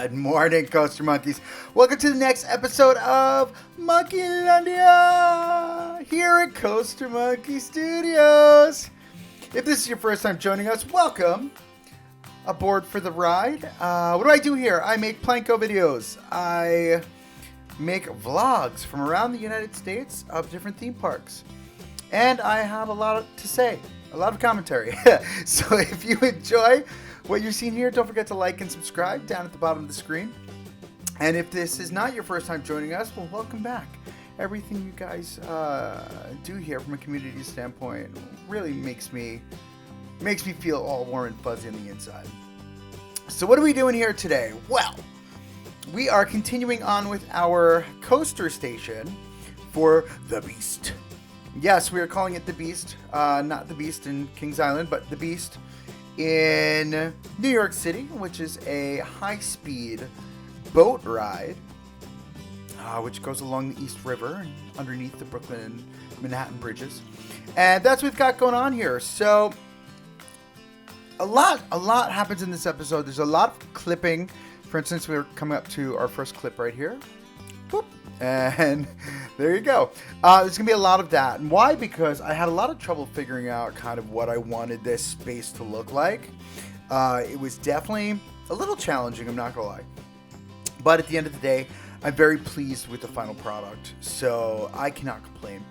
Good morning, Coaster Monkeys. Welcome to the next episode of Monkeylandia here at Coaster Monkey Studios. If this is your first time joining us, welcome aboard for the ride. What do I do here? I make Planko videos. I make vlogs from around the United States of different theme parks. And I have a lot to say, a lot of commentary. So if you enjoy what you're seeing here, don't forget to like and subscribe down at the bottom of the screen. And if this is not your first time joining us, well, welcome back. Everything you guys do here from a community standpoint really makes me feel all warm and fuzzy on the inside. So what are we doing here today? Well, we are continuing on with our coaster station for The Beast. Yes, we are calling it The Beast. Not The Beast in Kings Island, but The Beast in New York City, which is a high-speed boat ride, which goes along the East River and underneath the Brooklyn and Manhattan bridges. And that's what we've got going on here. So a lot happens in this episode. There's a lot of clipping. For instance, we're coming up to our first clip right here. Boop. And there you go. There's going to be a lot of that. And why? Because I had a lot of trouble figuring out kind of what I wanted this space to look like. It was definitely a little challenging, I'm not going to lie. But at the end of the day, I'm very pleased with the final product. So I cannot complain.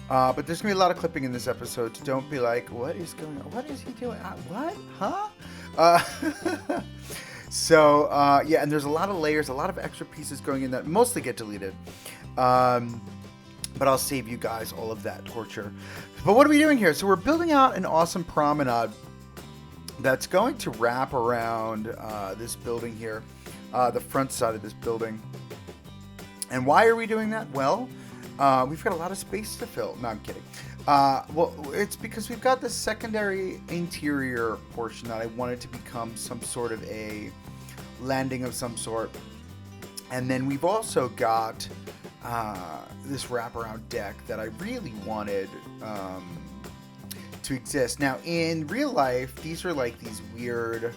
But there's going to be a lot of clipping in this episode. So don't be like, what is going on? What is he doing? What? Huh? So, yeah, and there's a lot of layers, a lot of extra pieces going in that mostly get deleted. But I'll save you guys all of that torture. But what are we doing here? So we're building out an awesome promenade that's going to wrap around this building here, the front side of this building. And why are we doing that? Well, we've got a lot of space to fill. No, I'm kidding. Well, it's because we've got this secondary interior portion that I wanted to become some sort of a landing of some sort. And then we've also got this wraparound deck that I really wanted to exist. Now, in real life, these are like these weird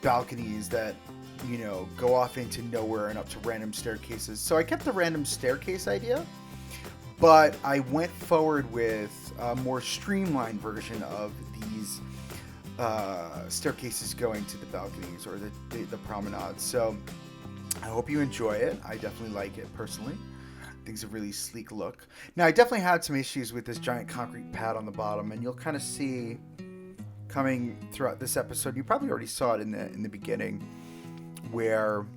balconies that, you know, go off into nowhere and up to random staircases. So I kept the random staircase idea, but I went forward with a more streamlined version of these staircases going to the balconies or the promenade. So I hope you enjoy it. I definitely like it personally. I think it's a really sleek look. Now, I definitely had some issues with this giant concrete pad on the bottom, and you'll kind of see coming throughout this episode. You probably already saw it in the beginning, where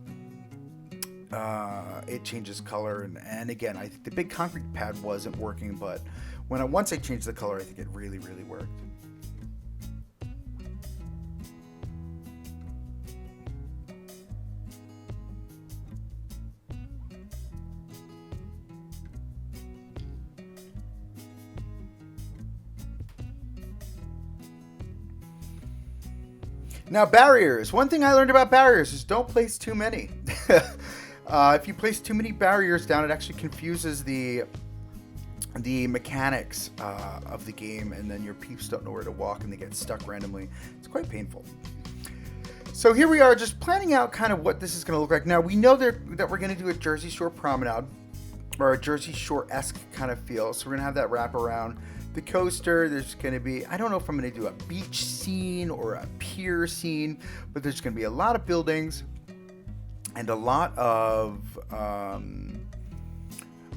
it changes color, and again, I think the big concrete pad wasn't working, but once I changed the color, I think it really worked. Now, barriers. One thing I learned about barriers is don't place too many. If you place too many barriers down, it actually confuses the mechanics of the game, and then your peeps don't know where to walk and they get stuck randomly. It's quite painful. So here we are, just planning out kind of what this is going to look like. Now, we know that we're going to do a Jersey Shore promenade, or a Jersey Shore-esque kind of feel. So we're going to have that wrap around the coaster. There's going to be, I don't know if I'm going to do a beach scene or a pier scene, but there's going to be a lot of buildings and a lot of, I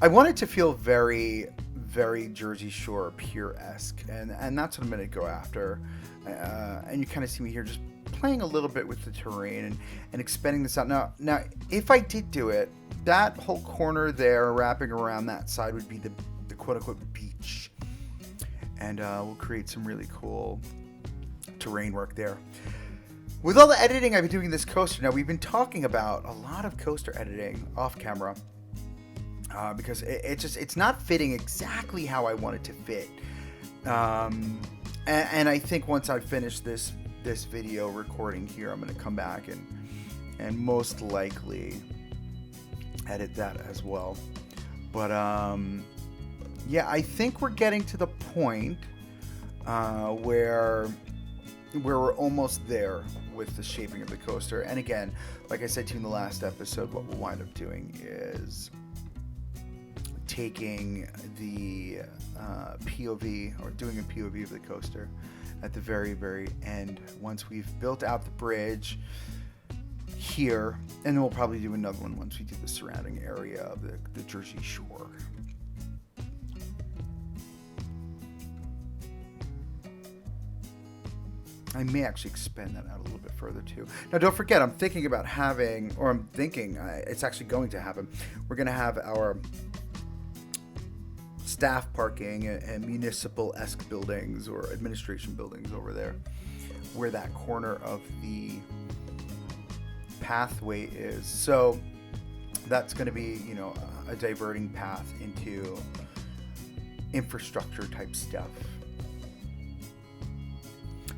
want it to feel very, very Jersey Shore pier-esque, and that's what I'm going to go after. And you kind of see me here just playing a little bit with the terrain and expanding this out. Now, if I did do it, that whole corner there wrapping around that side would be the quote-unquote beach. And we'll create some really cool terrain work there. With all the editing I've been doing this coaster, now we've been talking about a lot of coaster editing off camera because it's not fitting exactly how I want it to fit. And I think once I finish this video recording here, I'm going to come back and most likely edit that as well. But yeah, I think we're getting to the point where we're almost there with the shaping of the coaster. And again, like I said to you in the last episode, what we'll wind up doing is taking the POV, or doing a POV of the coaster at the very, very end once we've built out the bridge here, and then we'll probably do another one once we do the surrounding area of the Jersey Shore. I may actually expand that out a little bit further too. Now, don't forget, I'm thinking about having, or I'm thinking it's actually going to happen. We're going to have our staff parking and municipal-esque buildings or administration buildings over there, where that corner of the pathway is. So that's going to be, you know, a diverting path into infrastructure type stuff.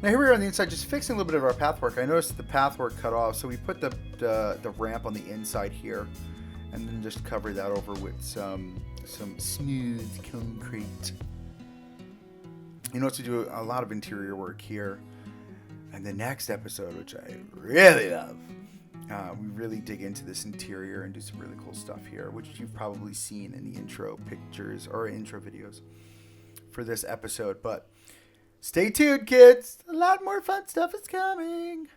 Now here we are on the inside, just fixing a little bit of our path work. I noticed the path work cut off, so we put the ramp on the inside here, and then just cover that over with some smooth concrete. You notice we do a lot of interior work here. And the next episode, which I really love, we really dig into this interior and do some really cool stuff here, which you've probably seen in the intro pictures or intro videos for this episode. But stay tuned, kids. A lot more fun stuff is coming.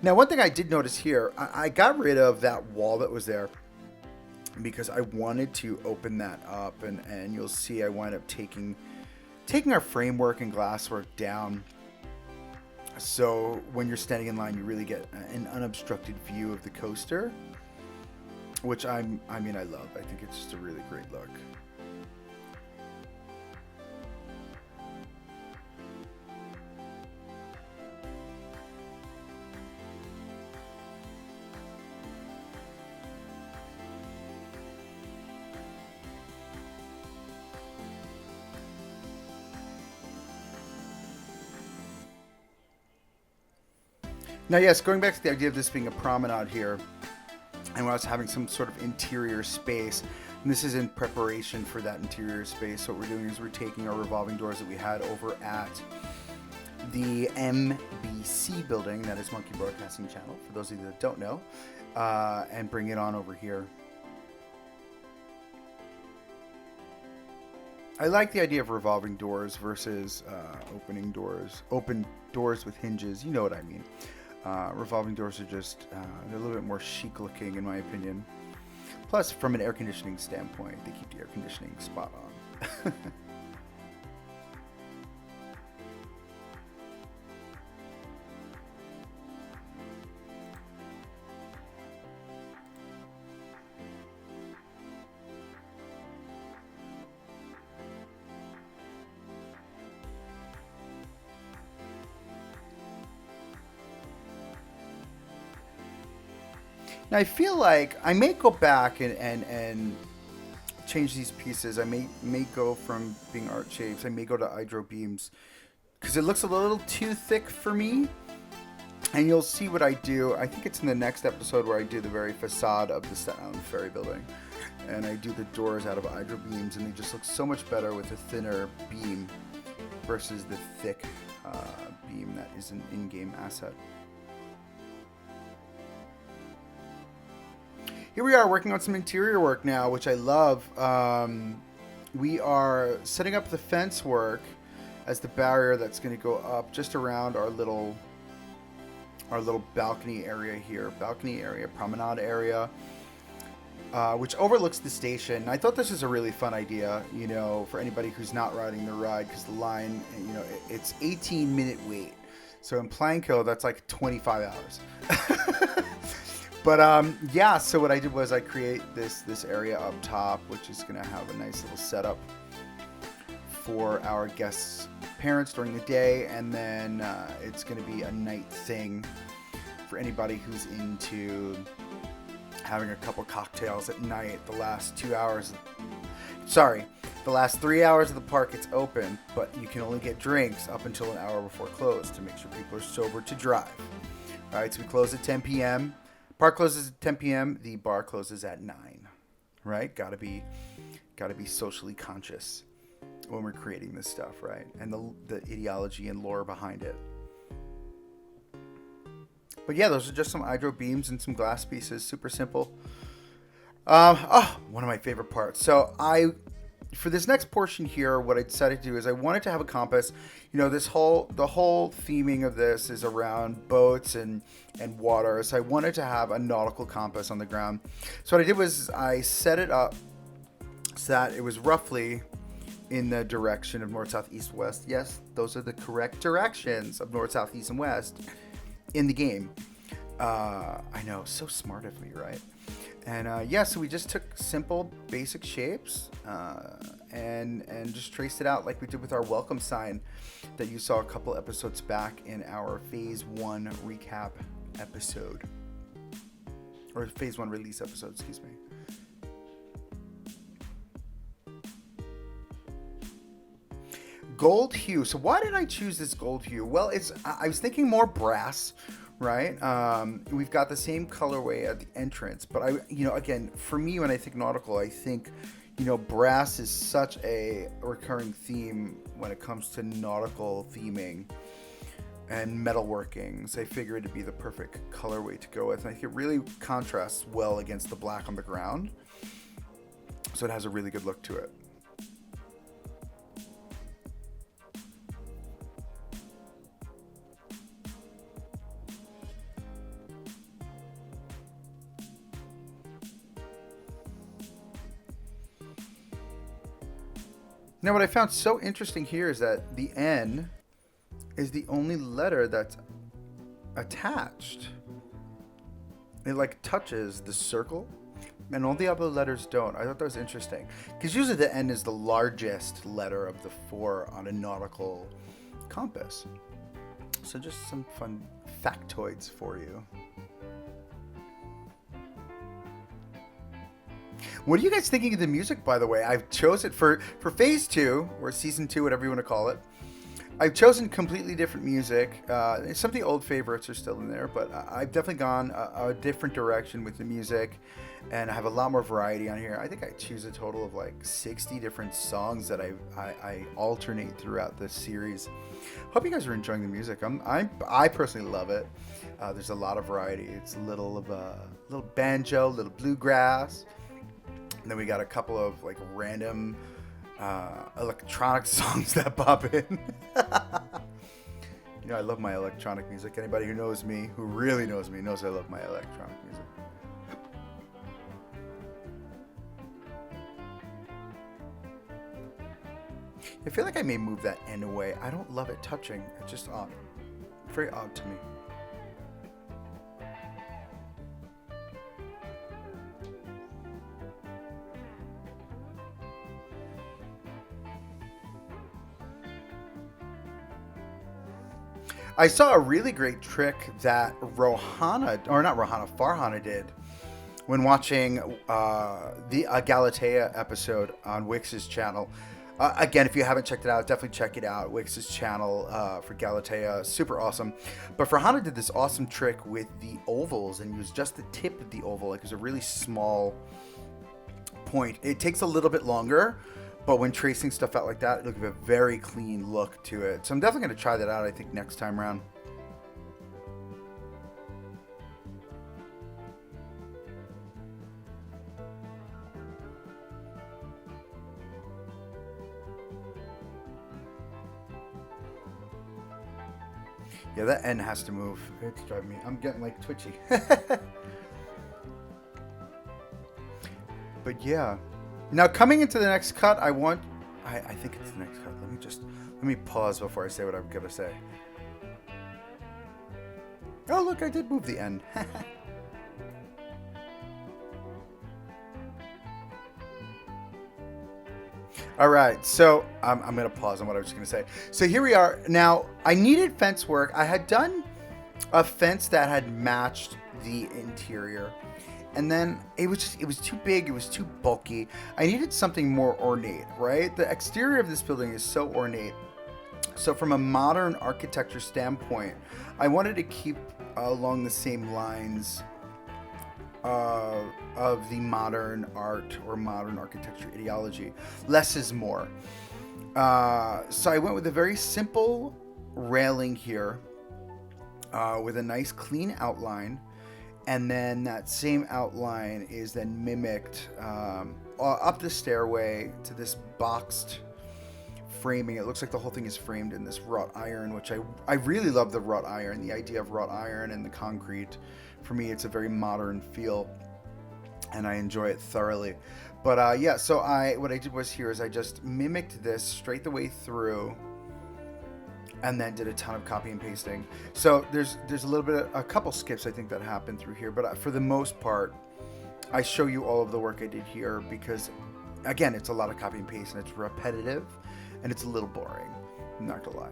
Now, one thing I did notice here, I got rid of that wall that was there because I wanted to open that up, and you'll see I wind up taking our framework and glasswork down. So when you're standing in line, you really get an unobstructed view of the coaster, which I love. I think it's just a really great look. Now, yes, going back to the idea of this being a promenade here, and when I was having some sort of interior space, and this is in preparation for that interior space, what we're doing is we're taking our revolving doors that we had over at the MBC building, that is Monkey Broadcasting Channel, for those of you that don't know, and bring it on over here. I like the idea of revolving doors versus open doors with hinges. You know what I mean. Revolving doors are just, they're a little bit more chic looking in my opinion. Plus, from an air conditioning standpoint, they keep the air conditioning spot on. Now, I feel like I may go back and change these pieces. I may go from being arch shapes. I may go to hydro beams because it looks a little too thick for me. And you'll see what I do. I think it's in the next episode where I do the very facade of the Staten Island Ferry building. And I do the doors out of hydro beams, and they just look so much better with a thinner beam versus the thick beam that is an in-game asset. Here we are working on some interior work now, which I love. We are setting up the fence work as the barrier that's going to go up just around our little balcony area here. Promenade area, which overlooks the station. I thought this was a really fun idea, you know, for anybody who's not riding the ride, because the line, you know, it's 18-minute wait. So in Planko, that's like 25 hours. But yeah, so what I did was I create this area up top, which is going to have a nice little setup for our guests' parents during the day, and then it's going to be a night thing for anybody who's into having a couple cocktails at night. The last 3 hours of the park it's open, but you can only get drinks up until an hour before close to make sure people are sober to drive. All right, so we close at 10 p.m. Park closes at 10 p.m. The bar closes at 9. Right? Gotta be socially conscious. when we're creating this stuff, right? And the ideology and lore behind it. But yeah, those are just some hydro beams and some glass pieces. Super simple. One of my favorite parts. So for this next portion here, what I decided to do is I wanted to have a compass. The whole theming of this is around boats and water. So I wanted to have a nautical compass on the ground. So what I did was I set it up so that it was roughly in the direction of north, south, east, west. Yes, those are the correct directions of north, south, east, and west in the game. I know, so smart of me, right? And so we just took simple, basic shapes and just traced it out like we did with our welcome sign that you saw a couple episodes back in our Phase 1 recap episode. Or Phase 1 release episode, excuse me. Gold hue. So why did I choose this gold hue? Well, I was thinking more brass, right? We've got the same colorway at the entrance, but again, for me, when I think nautical, I think, brass is such a recurring theme when it comes to nautical theming and metalworking. So I figured it'd be the perfect colorway to go with. And I think it really contrasts well against the black on the ground. So it has a really good look to it. Now, what I found so interesting here is that the N is the only letter that's attached. It touches the circle, and all the other letters don't. I thought that was interesting, because usually the N is the largest letter of the 4 on a nautical compass. So just some fun factoids for you. What are you guys thinking of the music, by the way? I've chosen for Phase 2, or Season 2, whatever you want to call it. I've chosen completely different music. Some of the old favorites are still in there, but I've definitely gone a different direction with the music, and I have a lot more variety on here. I think I choose a total of 60 different songs that I alternate throughout this series. Hope you guys are enjoying the music. I personally love it. There's a lot of variety. It's a little banjo, a little bluegrass. And then we got a couple of random electronic songs that pop in. I love my electronic music. Anybody who knows me, who really knows me, knows I love my electronic music. I feel like I may move that N away. I don't love it touching. It's just odd. Very odd to me. I saw a really great trick that Farhana did when watching the Galatea episode on Wix's channel. Again, if you haven't checked it out, definitely check it out. Wix's channel for Galatea, super awesome. But Farhana did this awesome trick with the ovals and used just the tip of the oval. It was a really small point. It takes a little bit longer, but when tracing stuff out like that, it'll give a very clean look to it. So I'm definitely going to try that out, I think, next time around. Yeah, that N has to move. It's driving me. I'm getting twitchy. But yeah. Now, coming into the next cut, I think it's the next cut. Let me pause before I say what I'm going to say. Oh, look, I did move the N. All right, so I'm going to pause on what I was just going to say. So here we are. Now, I needed fence work. I had done a fence that had matched the interior. And then it was too big, it was too bulky. I needed something more ornate, right? The exterior of this building is so ornate. So from a modern architecture standpoint, I wanted to keep along the same lines of the modern art or modern architecture ideology. Less is more. So I went with a very simple railing here with a nice clean outline. And then that same outline is then mimicked up the stairway to this boxed framing. It looks like the whole thing is framed in this wrought iron, which I really love the wrought iron, the idea of wrought iron and the concrete. For me, it's a very modern feel, and I enjoy it thoroughly. But yeah, so what I did was here is I just mimicked this straight the way through, and then did a ton of copy and pasting. So there's a couple skips I think that happened through here, but for the most part, I show you all of the work I did here because, again, it's a lot of copy and paste, and it's repetitive, and it's a little boring. I'm not gonna lie.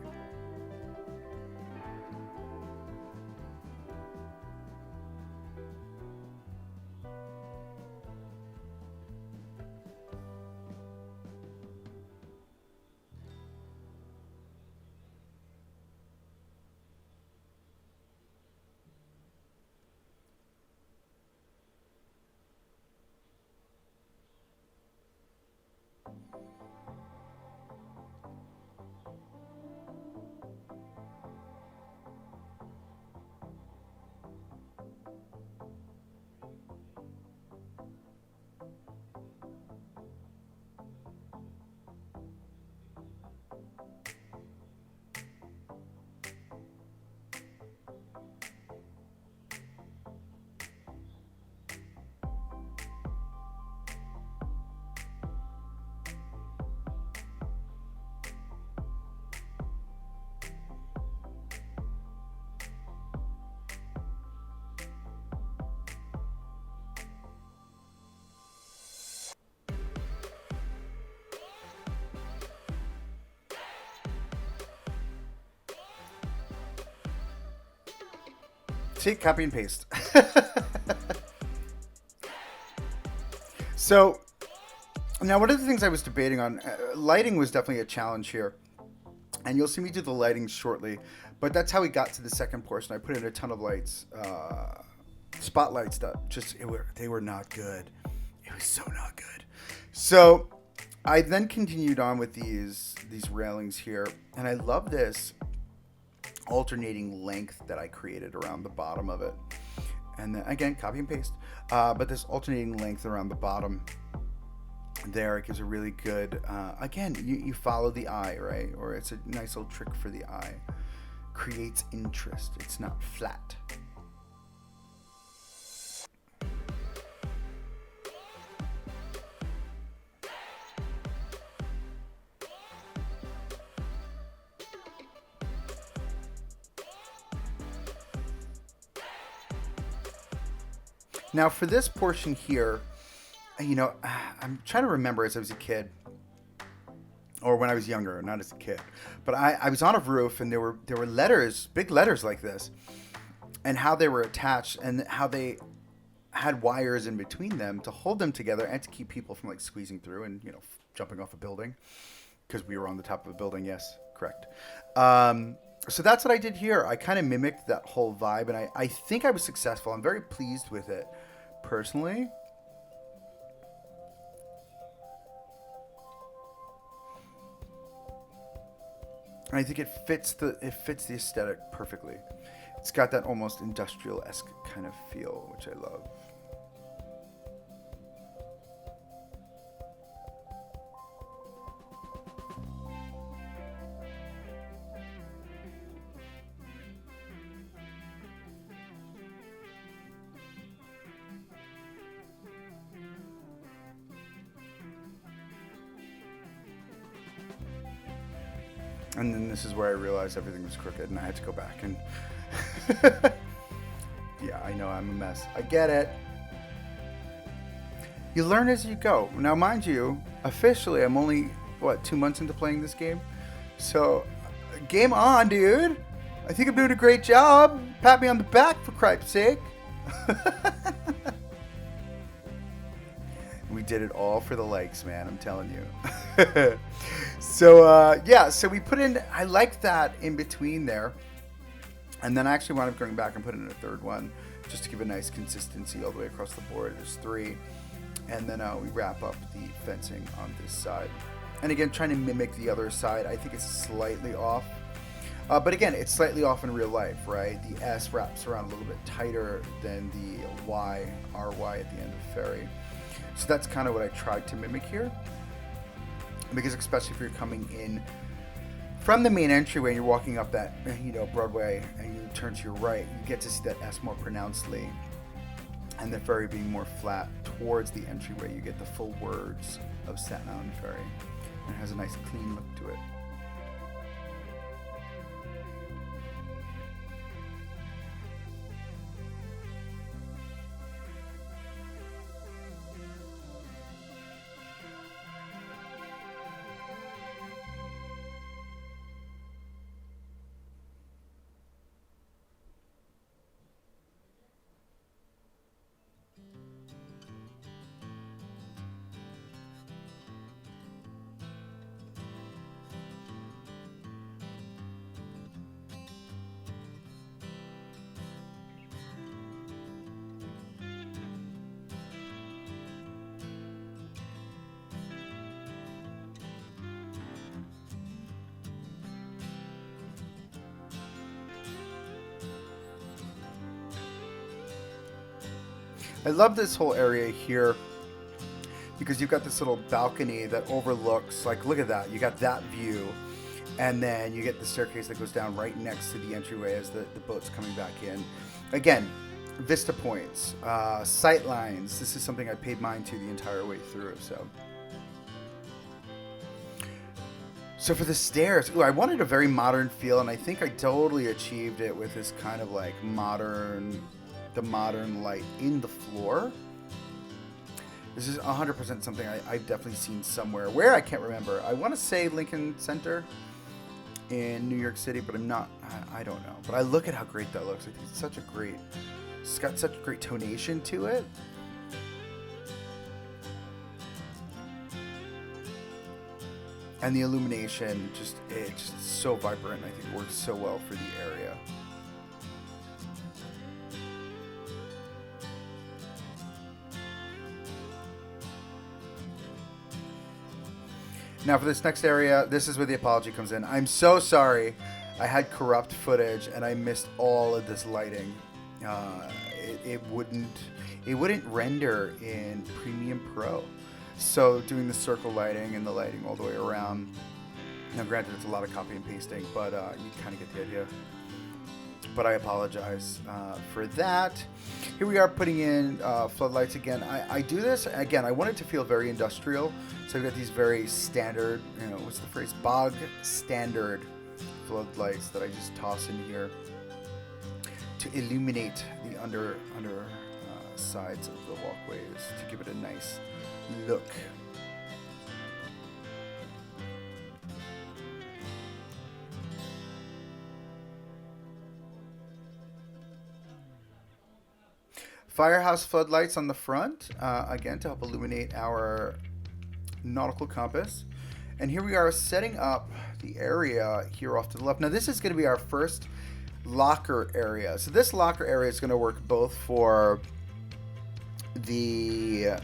See, copy and paste. So now one of the things I was debating on, lighting was definitely a challenge here. And you'll see me do the lighting shortly. But that's how we got to the second portion. I put in a ton of lights, spotlights that they were not good. It was so not good. So I then continued on with these railings here. And I love this alternating length that I created around the bottom of it, and then again copy and paste, but this alternating length around the bottom there, it gives a really good again, you follow the eye, right? Or it's a nice little trick for the eye, creates interest. It's not flat. Now for this portion here, you know, I'm trying to remember as I was a kid, or when I was younger, not as a kid, but I was on a roof and there were letters, big letters like this, and how they were attached and how they had wires in between them to hold them together and to keep people from like squeezing through and, you know, jumping off a building, because we were on the top of a building. Yes, correct. So that's what I did here. I kind of mimicked that whole vibe, and I think I was successful. I'm very pleased with it, personally. And I think it fits the aesthetic perfectly. It's got that almost industrial-esque kind of feel, which I love. And then this is where I realized everything was crooked, and I had to go back and... Yeah, I know, I'm a mess. I get it. You learn as you go. Now, mind you, officially, I'm only, 2 months into playing this game? So, game on, dude! I think I'm doing a great job. Pat me on the back, for Christ's sake. We did it all for the likes, man, I'm telling you. So, yeah, so we put in, I like that in between there. And then I actually wound up going back and putting in a third one just to give a nice consistency all the way across the board. There's 3. And then we wrap up the fencing on this side. And again, trying to mimic the other side, I think it's slightly off. But again, it's slightly off in real life, right? The S wraps around a little bit tighter than the Y, RY at the end of Ferry. So that's kind of what I tried to mimic here. Because especially if you're coming in from the main entryway and you're walking up that, Broadway, and you turn to your right, you get to see that S more pronouncedly. And the ferry being more flat towards the entryway, you get the full words of Staten Island Ferry. And it has a nice clean look to it. I love this whole area here because you've got this little balcony that overlooks, like, look at that. You got that view. And then you get the staircase that goes down right next to the entryway as the boat's coming back in. Again, vista points, sight lines. This is something I paid mind to the entire way through. So for the stairs, I wanted a very modern feel, and I think I totally achieved it with this kind of like the modern light in the floor. This is 100% something I've definitely seen somewhere. Where, I can't remember. I want to say Lincoln Center in New York City, but I don't know. But I look at how great that looks. I think it's got such great tonation to it. And the illumination, it's just so vibrant. I think it works so well for the area. Now for this next area, this is where the apology comes in. I'm so sorry. I had corrupt footage and I missed all of this lighting. It wouldn't render in Premium Pro. So doing the circle lighting and the lighting all the way around. Now granted, it's a lot of copy and pasting, but you kind of get the idea. But I apologize for that. Here we are putting in floodlights again. I do this, again, I want it to feel very industrial. So we've got these very standard, what's the phrase? Bog standard floodlights that I just toss in here to illuminate the under sides of the walkways to give it a nice look. Firehouse floodlights on the front, again, to help illuminate our nautical compass. And here we are setting up the area here off to the left. Now this is going to be our first locker area. So this locker area is going to work both for the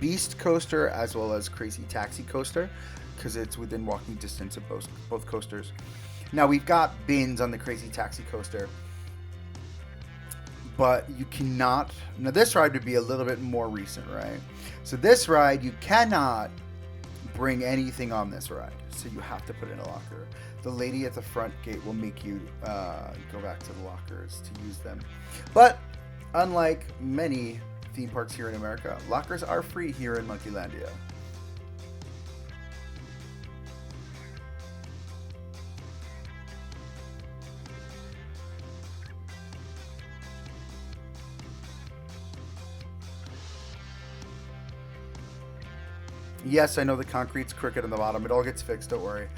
Beast Coaster as well as Crazy Taxi Coaster, because it's within walking distance of both coasters. Now we've got bins on the Crazy Taxi Coaster, but you cannot. Now this ride would be a little bit more recent, right? So this ride, you cannot bring anything on this ride, so you have to put in a locker. The lady at the front gate will make you go back to the lockers to use them. But unlike many theme parks here in America, lockers are free here in Monkeylandia. Yes, I know the concrete's crooked on the bottom. It all gets fixed, don't worry.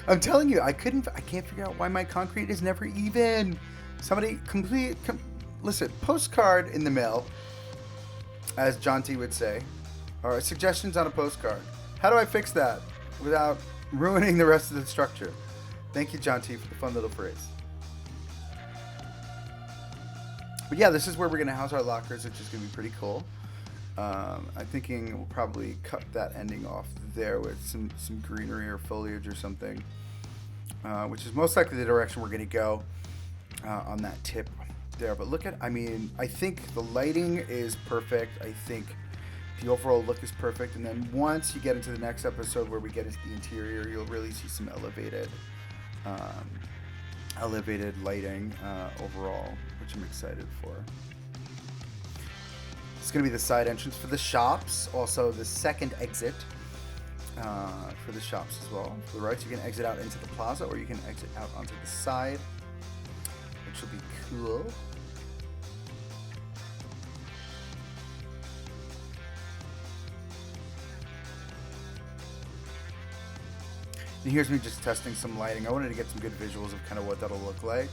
I'm telling you, I can't figure out why my concrete is never even. Somebody listen, postcard in the mail, as John T would say, or suggestions on a postcard. How do I fix that without ruining the rest of the structure? Thank you, John T, for the fun little phrase. But yeah, this is where we're going to house our lockers, which is going to be pretty cool. I'm thinking we'll probably cut that ending off there with some greenery or foliage or something, which is most likely the direction we're going to go on that tip there. But look at, I mean, I think the lighting is perfect. I think the overall look is perfect. And then once you get into the next episode where we get into the interior, you'll really see some elevated lighting overall, which I'm excited for. It's going to be the side entrance for the shops, also the second exit for the shops as well. To the right, so you can exit out into the plaza, or you can exit out onto the side, which will be cool. And here's me just testing some lighting. I wanted to get some good visuals of kind of what that'll look like.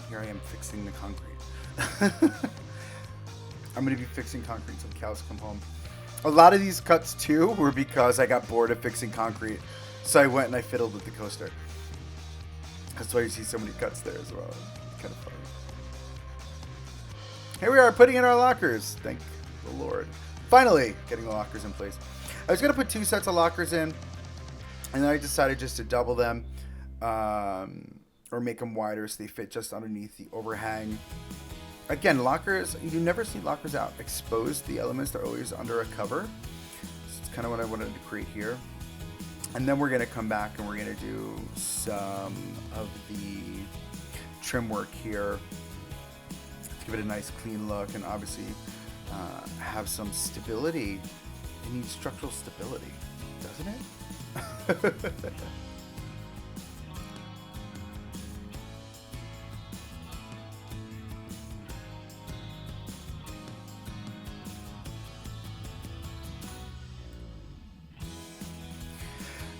Here I am fixing the concrete. I'm going to be fixing concrete until the cows come home. A lot of these cuts, too, were because I got bored of fixing concrete. So I went and I fiddled with the coaster. That's why you see so many cuts there as well. Kind of funny. Here we are, putting in our lockers. Thank the Lord. Finally, getting the lockers in place. I was going to put 2 sets of lockers in, and then I decided just to double them. Or make them wider so they fit just underneath the overhang. Again, lockers, you never see lockers out exposed. The elements, they're always under a cover. So it's kind of what I wanted to create here. And then we're going to come back and we're going to do some of the trim work here to give it a nice clean look and obviously have some stability. It needs structural stability, doesn't it?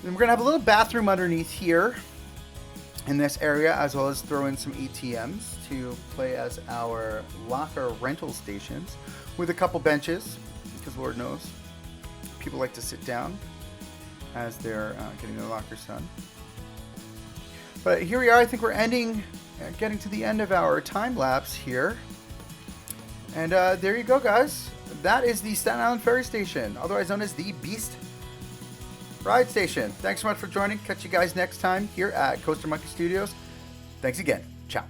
And we're going to have a little bathroom underneath here in this area, as well as throw in some ATMs to play as our locker rental stations with a couple benches, because Lord knows people like to sit down as they're getting their lockers done. But here we are. I think we're getting to the end of our time lapse here. And there you go, guys. That is the Staten Island Ferry Station, otherwise known as the Beast Ride Station. Thanks so much for joining. Catch you guys next time here at Coaster Monkey Studios. Thanks again. Ciao.